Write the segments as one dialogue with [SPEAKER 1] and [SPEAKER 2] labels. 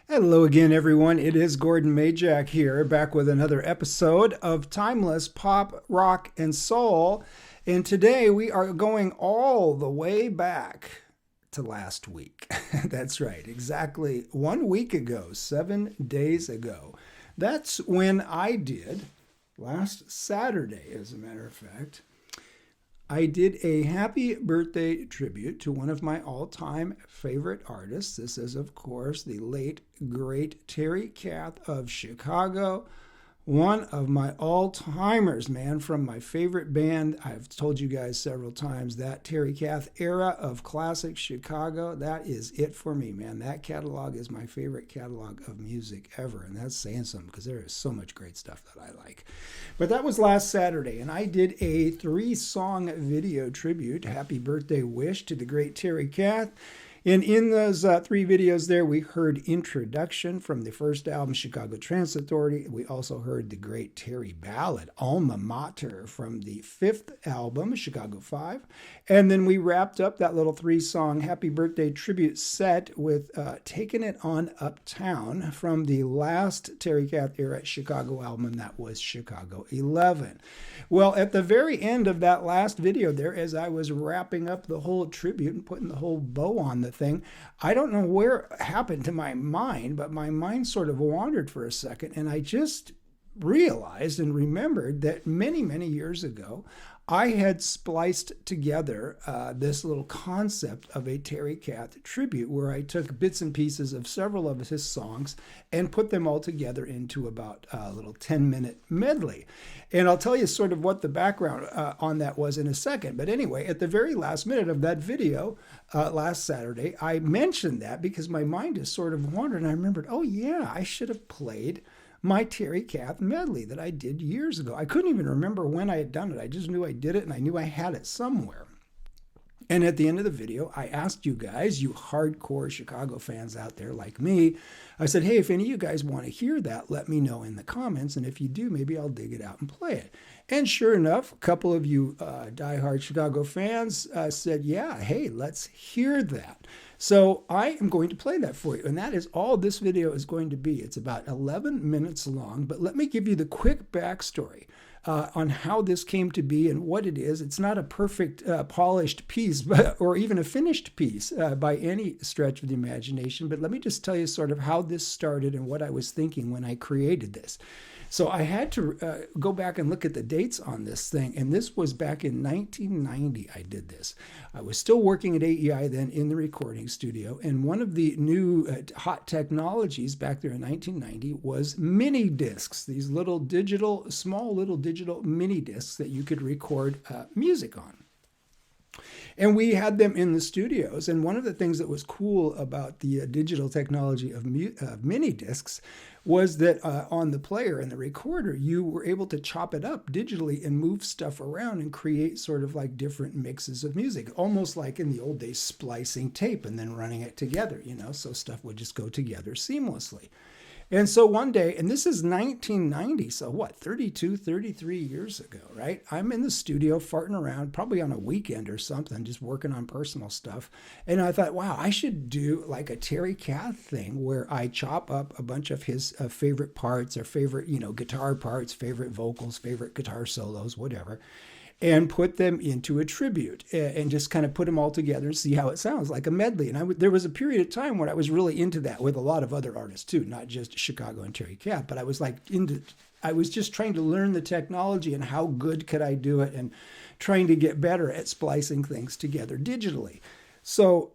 [SPEAKER 1] Hello again, everyone. It is Gordon Majak here, back with another episode of Timeless Pop, Rock, and Soul. And today we are going all the way back to last week. That's right, exactly 1 week ago, 7 days ago. That's when I did, last Saturday, as a matter of fact, I did a happy birthday tribute to one of my all time favorite artists. This is, of course, the late, great Terry Kath of Chicago. One of my all-timers, man, from my favorite band. I've told you guys several times that Terry Kath era of classic Chicago, that is it for me, man. That catalog is my favorite catalog of music ever, and that's saying something because there is so much great stuff that I like. But that was last Saturday, and I did a 3-song video tribute, Happy Birthday Wish, to the great Terry Kath. And in those 3 videos there, we heard Introduction from the first album, Chicago Trance Authority. We also heard the great Terry ballad, Alma Mater, from the 5th album, Chicago 5. And then we wrapped up that little 3-song Happy Birthday tribute set with Taking It On Uptown from the last Terry Kath era Chicago album, that was Chicago 11. Well, at the very end of that last video there, as I was wrapping up the whole tribute and putting the whole bow on the thing, I don't know where it happened to my mind, but my mind sort of wandered for a second, and I just realized and remembered that many, many years ago, I had spliced together this little concept of a Terry Kath tribute where I took bits and pieces of several of his songs and put them all together into about a little 10-minute medley. And I'll tell you sort of what the background on that was in a second. But anyway, at the very last minute of that video last Saturday, I mentioned that because my mind is sort of wandered, and I remembered, oh yeah, I should have played my Terry Kath medley that I did years ago. I couldn't even remember when I had done it. I just knew I did it, and I knew I had it somewhere. And at the end of the video, I asked you guys, you hardcore Chicago fans out there like me, I said, hey, if any of you guys want to hear that, let me know in the comments. And if you do, maybe I'll dig it out and play it. And sure enough, a couple of you diehard Chicago fans said, yeah, hey, let's hear that. So I am going to play that for you. And that is all this video is going to be. It's about 11 minutes long. But let me give you the quick backstory on how this came to be and what it is. It's not a perfect polished piece or even a finished piece by any stretch of the imagination. But let me just tell you sort of how this started and what I was thinking when I created this. So I had to go back and look at the dates on this thing, and this was back in 1990 I did this. I was still working at AEI then in the recording studio, and one of the new hot technologies back there in 1990 was mini discs, these little digital, small little digital mini discs that you could record music on. And we had them in the studios. And one of the things that was cool about the digital technology of mini discs was that on the player and the recorder, you were able to chop it up digitally and move stuff around and create sort of like different mixes of music, almost like in the old days splicing tape and then running it together, so stuff would just go together seamlessly. And so one day, and this is 1990, so what, 32, 33 years ago, right? I'm in the studio farting around, probably on a weekend or something, just working on personal stuff. And I thought, wow, I should do like a Terry Kath thing where I chop up a bunch of his favorite parts or favorite, guitar parts, favorite vocals, favorite guitar solos, whatever, and put them into a tribute and just kind of put them all together and see how it sounds, like a medley. And there was a period of time when I was really into that with a lot of other artists too, not just Chicago and Terry Kath, but I was just trying to learn the technology and how good could I do it and trying to get better at splicing things together digitally. So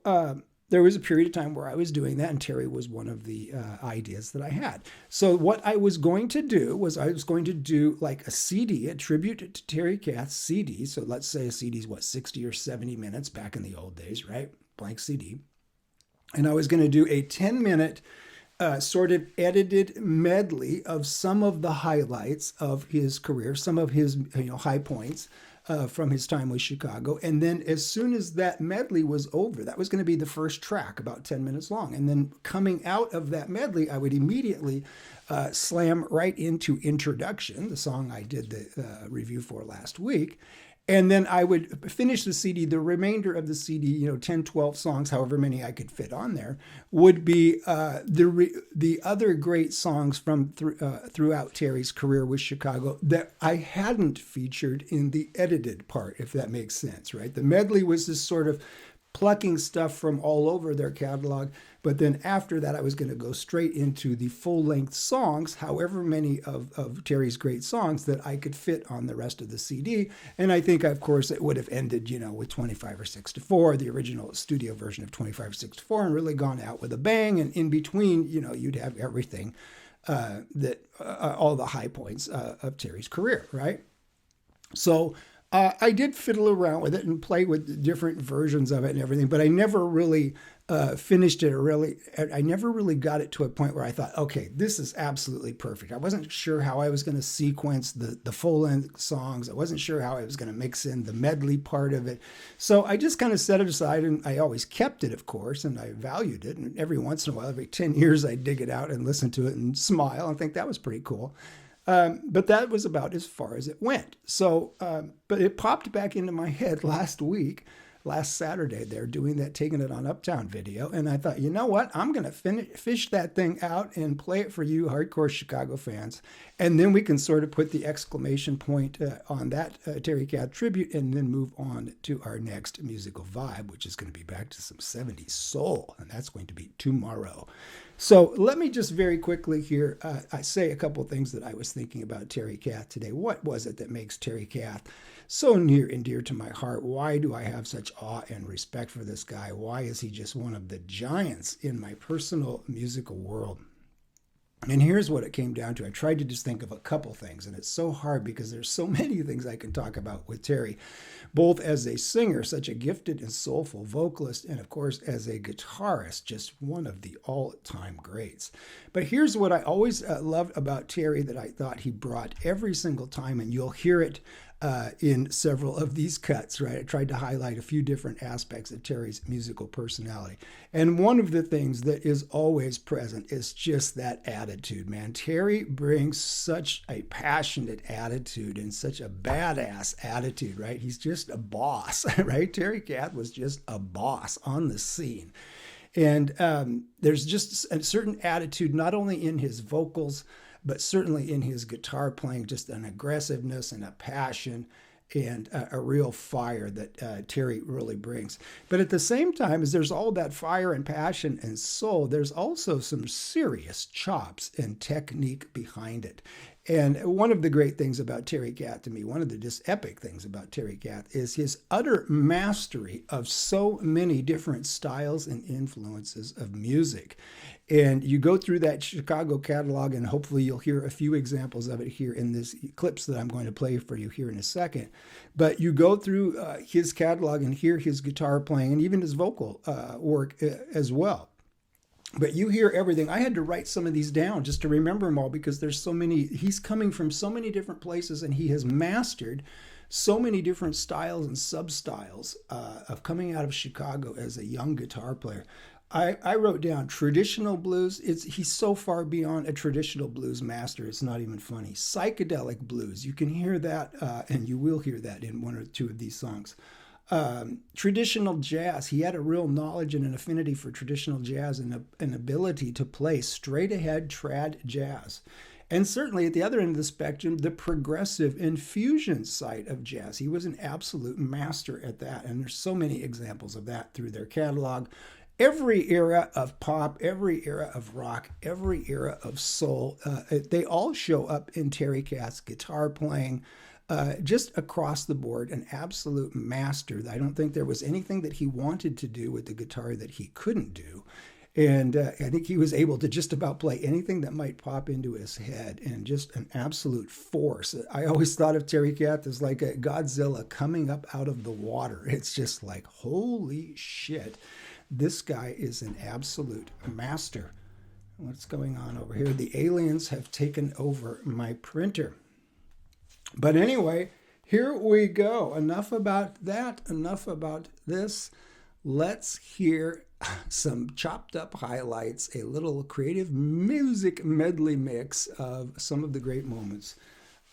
[SPEAKER 1] there was a period of time where I was doing that, and Terry was one of the ideas that I had. So what I was going to do was I was going to do like a CD, a tribute to Terry Kath's CD. So let's say a CD is 60 or 70 minutes back in the old days, right? Blank CD. And I was going to do a 10-minute sort of edited medley of some of the highlights of his career, some of his high points from his time with Chicago. And then as soon as that medley was over, that was going to be the first track, about 10 minutes long. And then coming out of that medley, I would immediately slam right into Introduction, the song I did the review for last week. And then I would finish the CD. The remainder of the CD, 10, 12 songs, however many I could fit on there, would be the other great songs from throughout Terry's career with Chicago that I hadn't featured in the edited part, if that makes sense, right? The medley was this sort of plucking stuff from all over their catalog. But then after that, I was going to go straight into the full-length songs, however many of Terry's great songs that I could fit on the rest of the CD. And I think, of course, it would have ended, with 25 or 6 to 4, the original studio version of 25 or 6 to 4, and really gone out with a bang. And in between, you'd have everything all the high points of Terry's career, right? So I did fiddle around with it and play with different versions of it and everything, but I never really finished it, I never really got it to a point where I thought, okay, this is absolutely perfect. I wasn't sure how I was going to sequence the full-length songs. I wasn't sure how I was going to mix in the medley part of it. So I just kind of set it aside, and I always kept it, of course, and I valued it. And every once in a while, every 10 years, I'd dig it out and listen to it and smile and think that was pretty cool. But that was about as far as it went. So, but it popped back into my head last Saturday there, doing that Taking It on Uptown video. And I thought, you know what? I'm going to fish that thing out and play it for you hardcore Chicago fans. And then we can sort of put the exclamation point on that Terry Kath tribute and then move on to our next musical vibe, which is going to be back to some 70s soul. And that's going to be tomorrow. So let me just very quickly here, I say a couple of things that I was thinking about Terry Kath today. What was it that makes Terry Kath so near and dear to my heart? Why do I have such awe and respect for this guy? Why is he just one of the giants in my personal musical world? And here's what it came down to. I tried to just think of a couple things, and it's so hard because there's so many things I can talk about with Terry, both as a singer, such a gifted and soulful vocalist, and of course, as a guitarist, just one of the all-time greats. But here's what I always loved about Terry that I thought he brought every single time, and you'll hear it in several of these cuts, right? I tried to highlight a few different aspects of Terry's musical personality. And one of the things that is always present is just that attitude, man. Terry brings such a passionate attitude and such a badass attitude, right? He's just a boss, right? Terry Kath was just a boss on the scene. And there's just a certain attitude, not only in his vocals, but certainly in his guitar playing, just an aggressiveness and a passion and a real fire that Terry really brings. But at the same time, as there's all that fire and passion and soul, there's also some serious chops and technique behind it. And one of the great things about Terry Kath to me, one of the just epic things about Terry Kath, is his utter mastery of so many different styles and influences of music. And you go through that Chicago catalog, and hopefully you'll hear a few examples of it here in this clips that I'm going to play for you here in a second. But you go through his catalog and hear his guitar playing and even his vocal work as well. But you hear everything. I had to write some of these down just to remember them all because there's so many. He's coming from so many different places, and he has mastered so many different styles and sub-styles of coming out of Chicago as a young guitar player. I wrote down traditional blues. He's so far beyond a traditional blues master. It's not even funny. Psychedelic blues. You can hear that, and you will hear that in one or two of these songs. Traditional jazz. He had a real knowledge and an affinity for traditional jazz and an ability to play straight ahead trad jazz. And certainly at the other end of the spectrum, the progressive and fusion side of jazz. He was an absolute master at that. And there's so many examples of that through their catalog. Every era of pop, every era of rock, every era of soul, they all show up in Terry Kath's guitar playing. Just across the board, an absolute master. I don't think there was anything that he wanted to do with the guitar that he couldn't do. And I think he was able to just about play anything that might pop into his head, and just an absolute force. I always thought of Terry Kath as like a Godzilla coming up out of the water. It's just like, holy shit, this guy is an absolute master. What's going on over here? The aliens have taken over my printer. But anyway, here we go. Enough about that. Enough about this. Let's hear some chopped up highlights, a little creative music medley mix of some of the great moments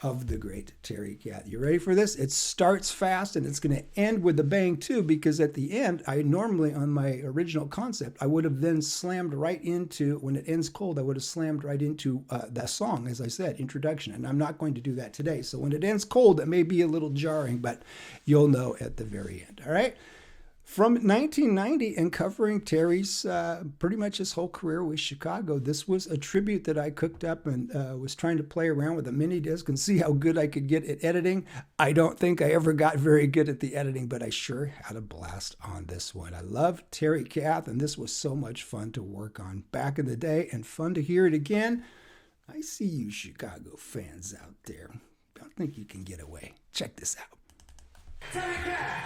[SPEAKER 1] of the great Terry Kath. You ready for this? It starts fast and it's going to end with a bang too, because at the end, I normally, on my original concept, I would have then slammed right into, when it ends cold, I would have slammed right into the song, as I said, introduction. And I'm not going to do that today. So when it ends cold, it may be a little jarring, but you'll know at the very end. All right? From 1990 and covering Terry's pretty much his whole career with Chicago, this was a tribute that I cooked up and was trying to play around with a mini disc and see how good I could get at editing. I don't think I ever got very good at the editing, but I sure had a blast on this one. I love Terry Kath, and this was so much fun to work on back in the day and fun to hear it again. I see you Chicago fans out there. I don't think you can get away. Check this out. Terry Kath!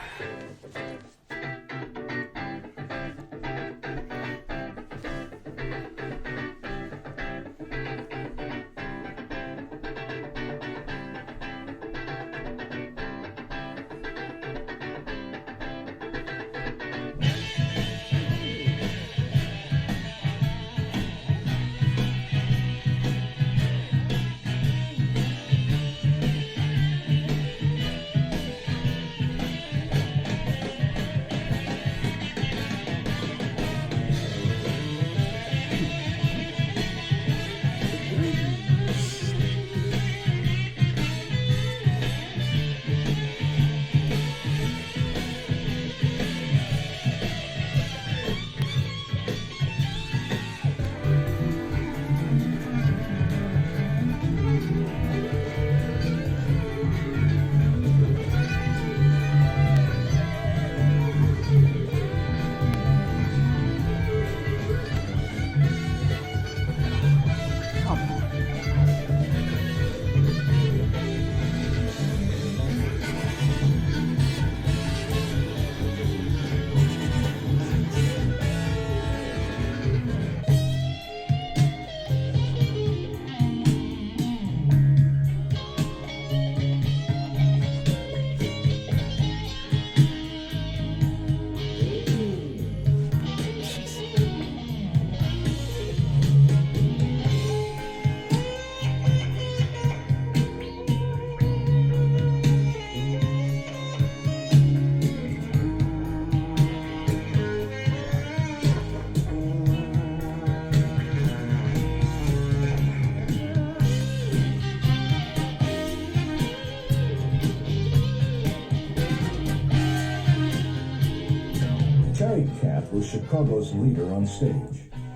[SPEAKER 2] Terry Kath was Chicago's leader on stage.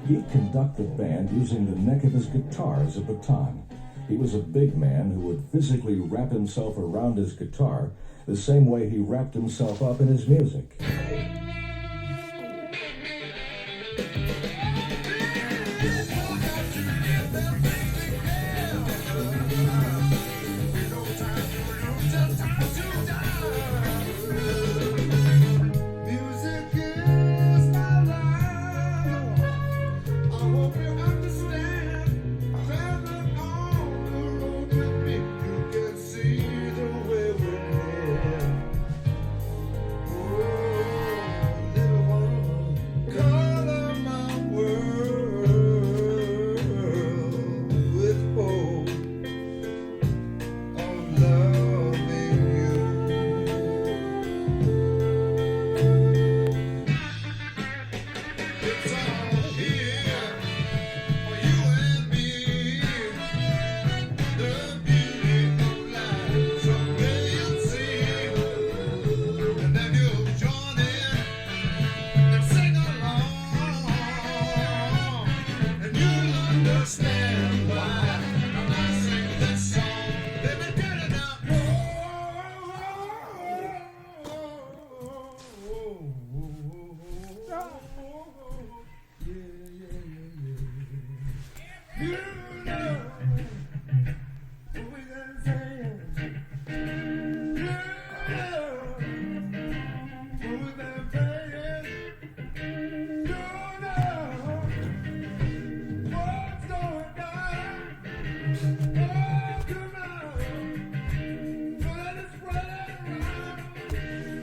[SPEAKER 2] He'd conduct the band using the neck of his guitar as a baton. He was a big man who would physically wrap himself around his guitar the same way he wrapped himself up in his music.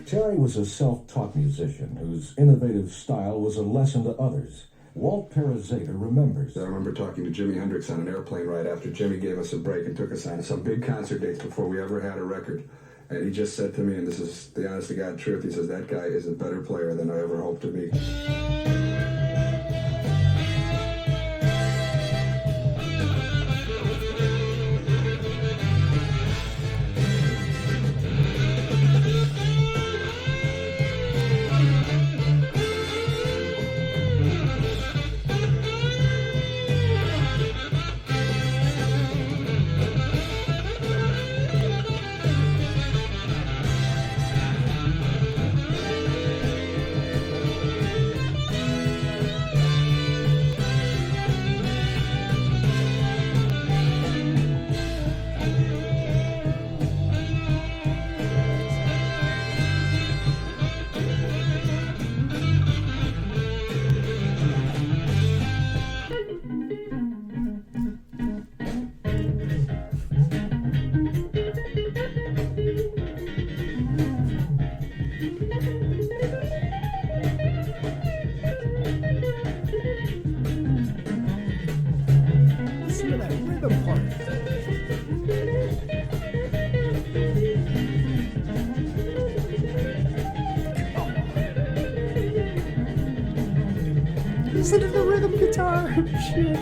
[SPEAKER 2] Terry was a self-taught musician whose innovative style was a lesson to others. Walt Perazeta remembers.
[SPEAKER 3] I remember talking to Jimi Hendrix on an airplane right after Jimmy gave us a break and took us on some big concert dates before we ever had a record. And he just said to me, and this is the honest to God truth, he says, that guy is a better player than I ever hoped to be.
[SPEAKER 1] Listen to that rhythm part. Listen to the rhythm guitar. Shit.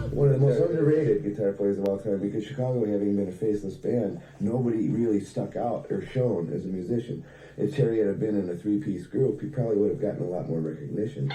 [SPEAKER 4] One of the most underrated guitar players of all time, because Chicago, having been a faceless band, nobody really stuck out or shone as a musician. If Terry had been in a three-piece group, he probably would have gotten a lot more recognition.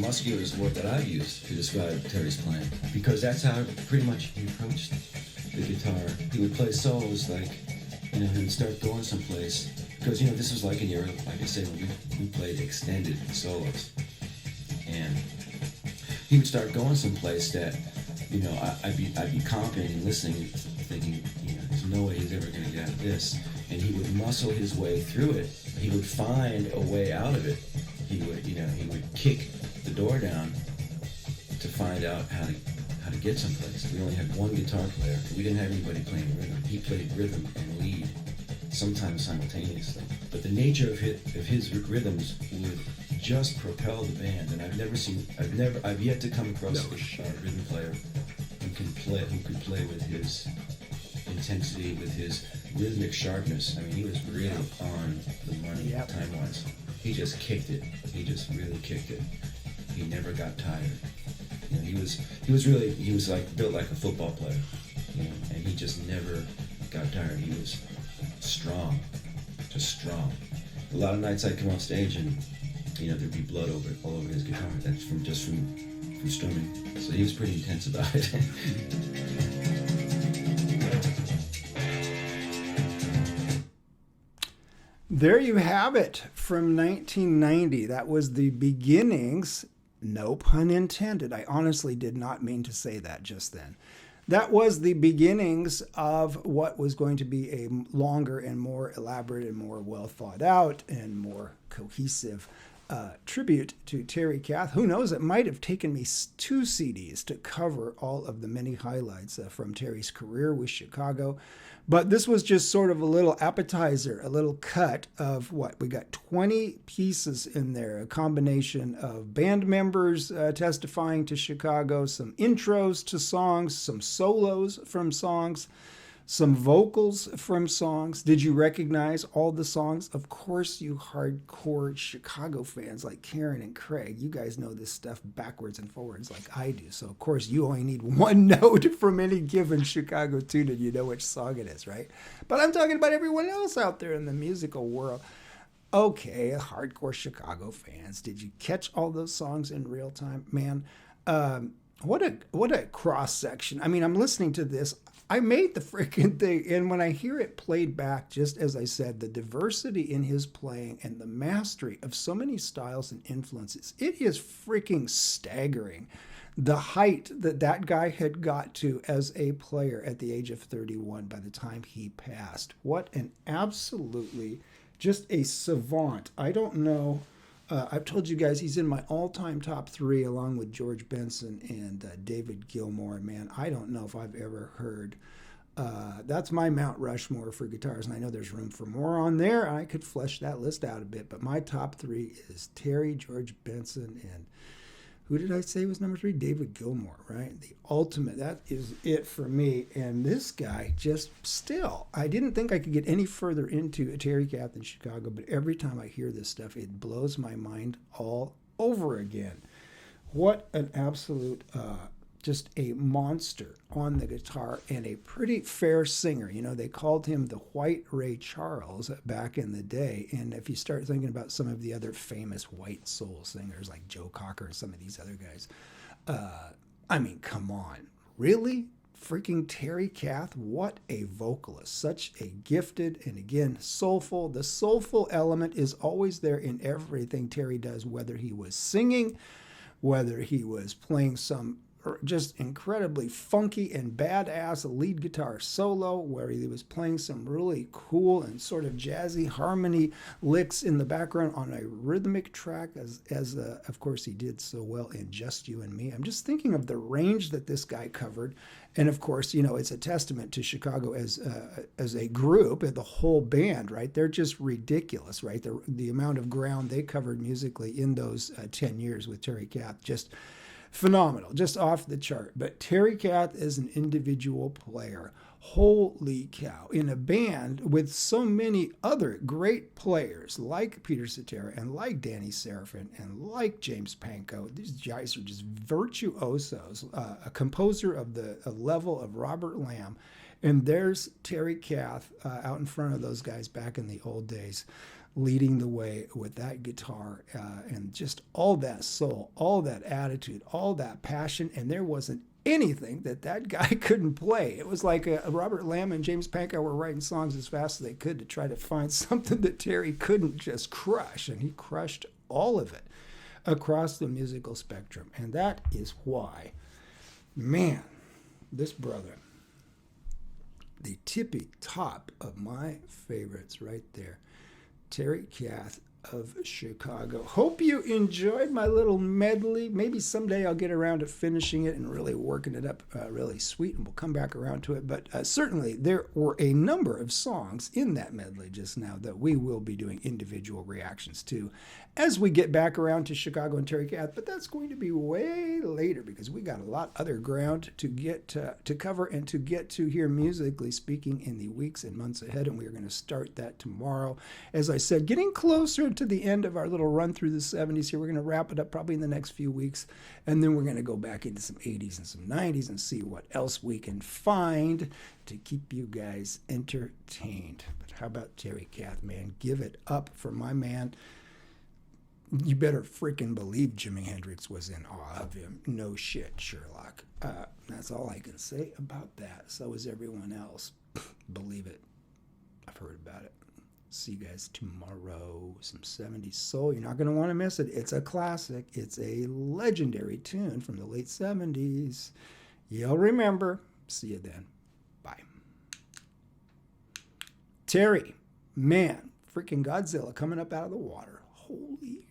[SPEAKER 5] muscular is the word that I've used to describe Terry's playing, because that's how pretty much he approached the guitar. He would play solos like, he would start going someplace, because, this was like in Europe, like I said, when we played extended solos. And he would start going someplace that, I'd be confident and listening, thinking, there's no way he's ever going to get out of this. And he would muscle his way through it. He would find a way out of it. He would kick the door down to find out how to get someplace. We only had one guitar player. We didn't have anybody playing rhythm. He played rhythm and lead, sometimes simultaneously. But the nature of his rhythms would just propel the band. And I've yet to come across a rhythm player who could play with his intensity, with his rhythmic sharpness. I mean, he was really on the money time-wise. He just kicked it. He just really kicked it. He never got tired. He was like built like a football player, and he just never got tired. He was strong, just strong. A lot of nights I'd come off stage and there'd be blood all over his guitar. That's from strumming. So he was pretty intense about it.
[SPEAKER 1] There you have it from 1990. That was the beginnings, no pun intended. I honestly did not mean to say that just then. That was the beginnings of what was going to be a longer and more elaborate and more well thought out and more cohesive tribute to Terry Kath. Who knows, it might have taken me 2 CDs to cover all of the many highlights from Terry's career with Chicago. But this was just sort of a little appetizer, a little cut of what? We got 20 pieces in there, a combination of band members testifying to Chicago, some intros to songs, some solos from songs, some vocals from songs. Did you recognize all the songs? Of course, you hardcore Chicago fans like Karen and Craig, you guys know this stuff backwards and forwards like I do. So, of course, you only need one note from any given Chicago tune and you know which song it is, right? But I'm talking about everyone else out there in the musical world. Okay, hardcore Chicago fans, did you catch all those songs in real time? Man, what a cross-section. I mean, I'm listening to this. I made the freaking thing, and when I hear it played back, just as I said, the diversity in his playing and the mastery of so many styles and influences, it is freaking staggering. The height that guy had got to as a player at the age of 31 by the time he passed. What an absolutely, just a savant. I don't know. I've told you guys he's in my all-time top 3 along with George Benson and David Gilmour. Man, I don't know if I've ever heard. That's my Mount Rushmore for guitars, and I know there's room for more on there. I could flesh that list out a bit, but my top 3 is Terry, George Benson, and who did I say was number 3? David Gilmour, right? The ultimate. That is it for me. And this guy just still, I didn't think I could get any further into Terry Kath in Chicago, but every time I hear this stuff, it blows my mind all over again. What an absolute, just a monster on the guitar and a pretty fair singer. They called him the White Ray Charles back in the day. And if you start thinking about some of the other famous white soul singers like Joe Cocker and some of these other guys, I mean, come on. Really? Freaking Terry Kath? What a vocalist. Such a gifted and, again, soulful. The soulful element is always there in everything Terry does, whether he was singing, whether he was playing some just incredibly funky and badass lead guitar solo where he was playing some really cool and sort of jazzy harmony licks in the background on a rhythmic track as of course he did so well in Just You and Me. I'm just thinking of the range that this guy covered, and of course it's a testament to Chicago as a group, the whole band, right? They're just ridiculous, right? The amount of ground they covered musically in those 10 years with Terry Kath, just phenomenal, just off the chart. But Terry Kath is an individual player. Holy cow. In a band with so many other great players like Peter Cetera and like Danny Serafin and like James Pankow. These guys are just virtuosos, a composer of the level of Robert Lamb. And there's Terry Kath out in front of those guys back in the old days. leading the way with that guitar and just all that soul, all that attitude, all that passion. And there wasn't anything that guy couldn't play. It was like Robert Lamb and James Pankow were writing songs as fast as they could to try to find something that Terry couldn't just crush. And he crushed all of it across the musical spectrum. And that is why, man, this brother, the tippy top of my favorites right there, Terry Kath of Chicago. Hope you enjoyed my little medley. Maybe someday I'll get around to finishing it and really working it up really sweet, and we'll come back around to it. But certainly there were a number of songs in that medley just now that we will be doing individual reactions to as we get back around to Chicago and Terry Kath. But that's going to be way later because we got a lot other ground to get to cover and to get to here musically speaking in the weeks and months ahead. And we are going to start that tomorrow. As I said, getting closer to the end of our little run through the 70s here. We're going to wrap it up probably in the next few weeks, and then we're going to go back into some 80s and some 90s and see what else we can find to keep you guys entertained. But how about Terry Kath, man? Give it up for my man. You better freaking believe Jimi Hendrix was in awe of him. No shit, Sherlock. That's all I can say about that. So is everyone else. Believe it. I've heard about it. See you guys tomorrow. Some 70s soul. You're not going to want to miss it. It's a classic. It's a legendary tune from the late 70s. You'll remember. See you then. Bye. Terry, man, freaking Godzilla coming up out of the water. Holy